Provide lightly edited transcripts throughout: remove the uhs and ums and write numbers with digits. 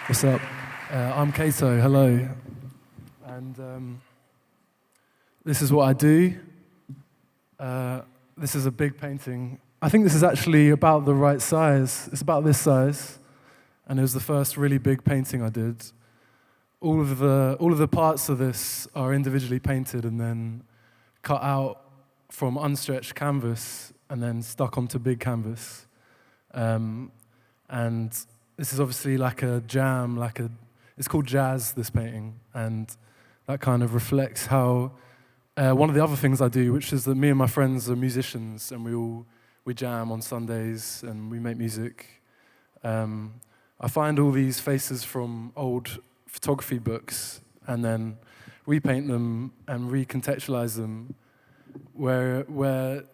What's up? I'm Cato, hello. And this is what I do. This is a big painting. I think this is actually about the right size. It's about this size. And it was the first really big painting I did. All of the parts of this are individually painted and then cut out from unstretched canvas and then stuck onto big canvas. And this is obviously like a jam, it's called jazz, this painting, and that kind of reflects how one of the other things I do, which is that me and my friends are musicians, and we jam on Sundays and we make music. I find all these faces from old photography books and then repaint them and recontextualize them, where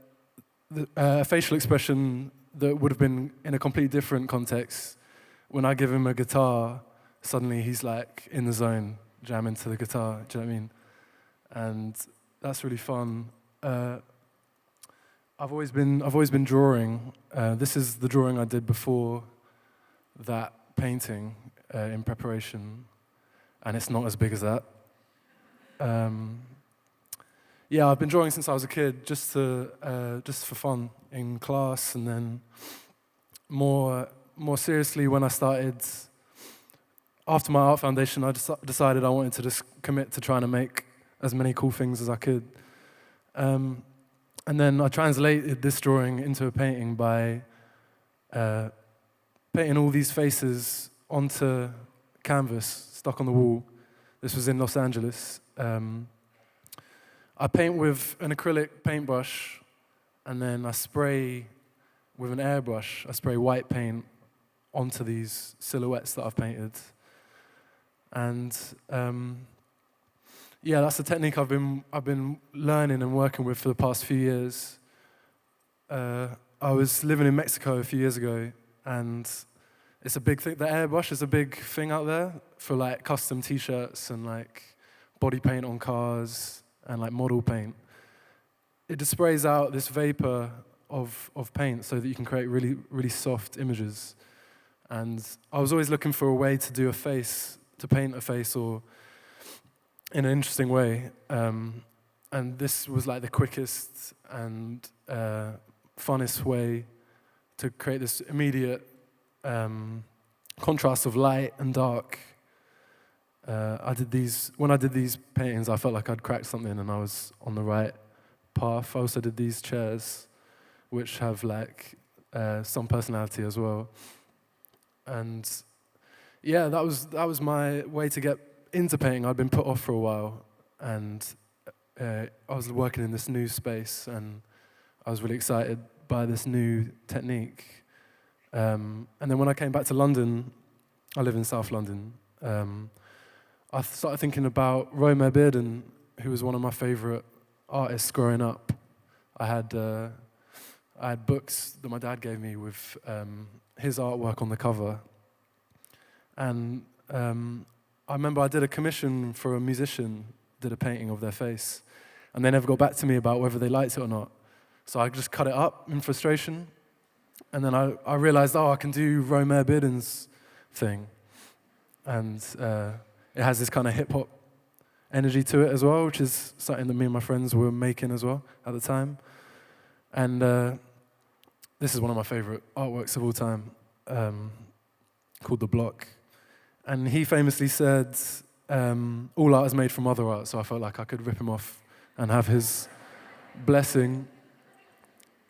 a facial expression that would have been in a completely different context. When I give him a guitar, suddenly he's like in the zone, jamming to the guitar, do you know what I mean? And that's really fun. I've always been drawing. This is the drawing I did before that painting in preparation, and it's not as big as that. Yeah, I've been drawing since I was a kid, just for fun in class, and then more seriously when I started. After my art foundation, I decided I wanted to just commit to trying to make as many cool things as I could. And then I translated this drawing into a painting by painting all these faces onto canvas, stuck on the wall. This was in Los Angeles. I paint with an acrylic paintbrush, and then I spray with an airbrush. I spray white paint onto these silhouettes that I've painted. And yeah, that's the technique I've been learning and working with for the past few years. I was living in Mexico a few years ago, and it's a big thing. The airbrush is a big thing out there for like custom T-shirts and like body paint on cars and like model paint. It just sprays out this vapor of paint so that you can create really, really soft images. And I was always looking for a way to do a face, to paint a face or in an interesting way. And this was like the quickest and funnest way to create this immediate contrast of light and dark. When I did these paintings, I felt like I'd cracked something and I was on the right path. I also did these chairs, which have like some personality as well. And yeah, that was my way to get into painting. I'd been put off for a while, and I was working in this new space, and I was really excited by this new technique. And then when I came back to London, I live in South London, I started thinking about Romer Bearden, who was one of my favorite artists growing up. I had books that my dad gave me with his artwork on the cover. And I remember I did a commission for a musician, did a painting of their face, and they never got back to me about whether they liked it or not. So I just cut it up in frustration, and then I realized, I can do Romer Bearden's thing. And it has this kind of hip-hop energy to it as well, which is something that me and my friends were making as well at the time. And this is one of my favorite artworks of all time, called The Block. And he famously said, all art is made from other art, so I felt like I could rip him off and have his blessing.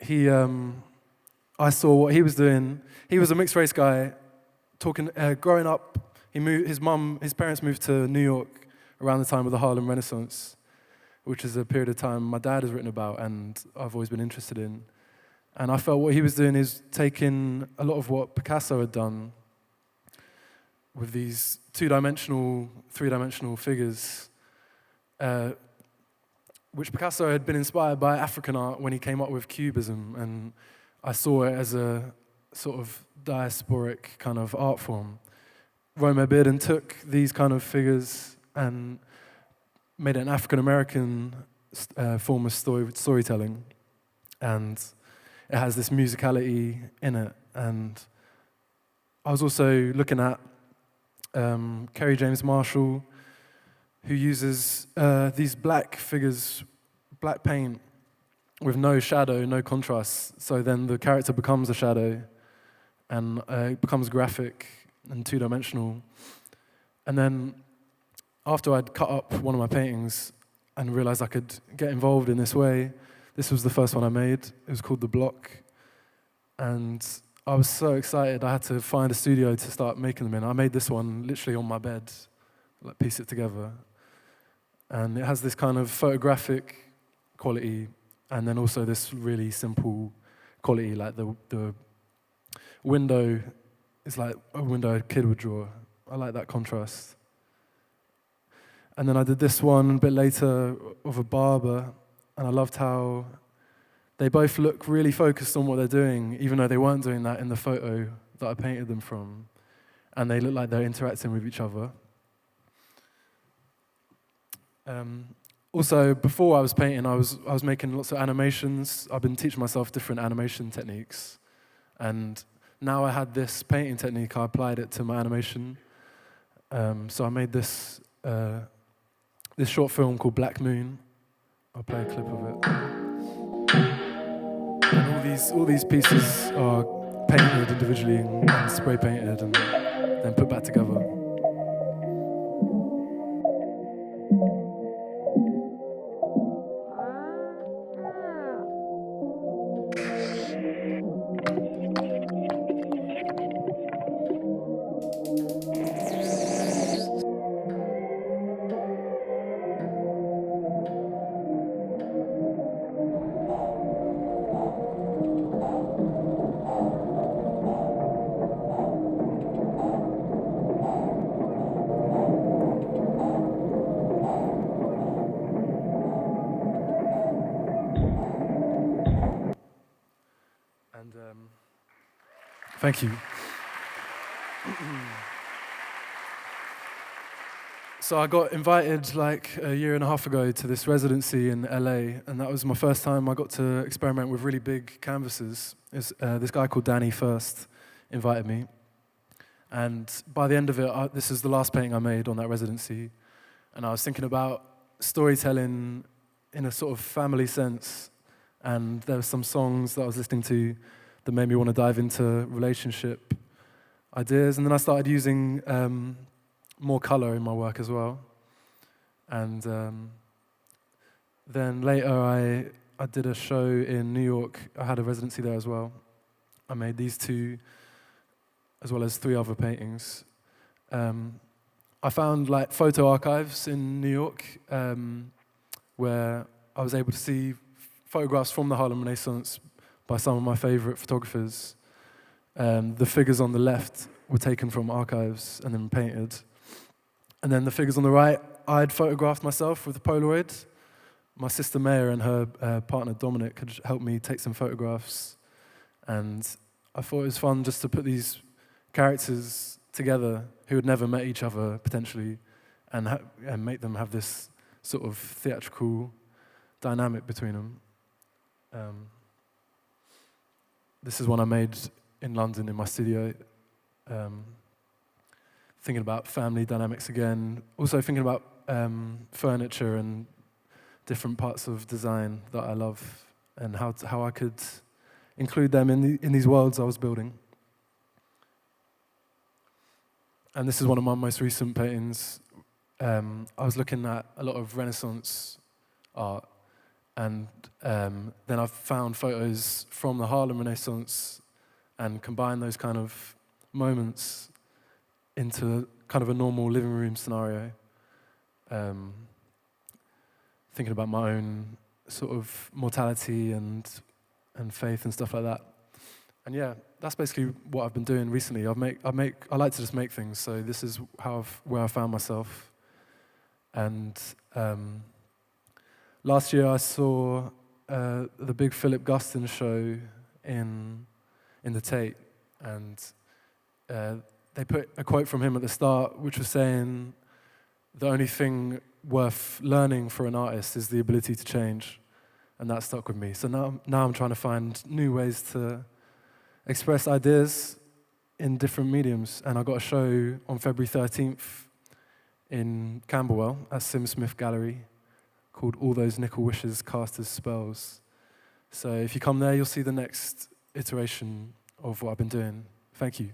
I saw what he was doing. He was a mixed-race guy, growing up. His parents moved to New York around the time of the Harlem Renaissance, which is a period of time my dad has written about and I've always been interested in. And I felt what he was doing is taking a lot of what Picasso had done with these two-dimensional, three-dimensional figures, which Picasso had been inspired by African art when he came up with Cubism, and I saw it as a sort of diasporic kind of art form. Romer Bearden took these kind of figures and made an African-American form of storytelling, and it has this musicality in it. And I was also looking at Kerry James Marshall, who uses these black figures, black paint, with no shadow, no contrast. So then the character becomes a shadow, and it becomes graphic and two-dimensional. And then after I'd cut up one of my paintings and realized I could get involved in this way, this was the first one I made. It was called The Block. And I was so excited, I had to find a studio to start making them in. I made this one literally on my bed, like piece it together. And it has this kind of photographic quality, and then also this really simple quality, like the window is like a window a kid would draw. I like that contrast. And then I did this one a bit later of a barber, and I loved how they both look really focused on what they're doing, even though they weren't doing that in the photo that I painted them from. And they look like they're interacting with each other. Also, before I was painting, I was making lots of animations. I've been teaching myself different animation techniques. And now I had this painting technique, I applied it to my animation. So I made this short film called Black Moon. I'll play a clip of it. And all these pieces are painted individually and spray painted and then put back together. And thank you. So I got invited like a year and a half ago to this residency in LA, and that was my first time I got to experiment with really big canvases. This guy called Danny First invited me, and by the end of it, this is the last painting I made on that residency, and I was thinking about storytelling in a sort of family sense, and there were some songs that I was listening to that made me want to dive into relationship ideas, and then I started using more color in my work as well. And then later I did a show in New York. I had a residency there as well. I made these two, as well as 3 other paintings. I found like photo archives in New York where I was able to see photographs from the Harlem Renaissance by some of my favorite photographers. The figures on the left were taken from archives and then painted. And then the figures on the right, I'd photographed myself with a Polaroid. My sister Maya and her partner Dominic had helped me take some photographs. And I thought it was fun just to put these characters together who had never met each other, potentially, and make them have this sort of theatrical dynamic between them. This is one I made in London in my studio. Thinking about family dynamics again. Also thinking about furniture and different parts of design that I love and how I could include them in these worlds I was building. And this is one of my most recent paintings. I was looking at a lot of Renaissance art, and then I found photos from the Harlem Renaissance and combined those kind of moments into kind of a normal living room scenario. Thinking about my own sort of mortality and faith and stuff like that. And yeah, that's basically what I've been doing recently. I like to just make things, so this is where I found myself. And last year I saw the big Philip Guston show in the Tate, and they put a quote from him at the start, which was saying, the only thing worth learning for an artist is the ability to change. And that stuck with me. So now I'm trying to find new ways to express ideas in different mediums. And I got a show on February 13th in Camberwell at Sim Smith Gallery called All Those Nickel Wishes Cast as Spells. So if you come there, you'll see the next iteration of what I've been doing. Thank you.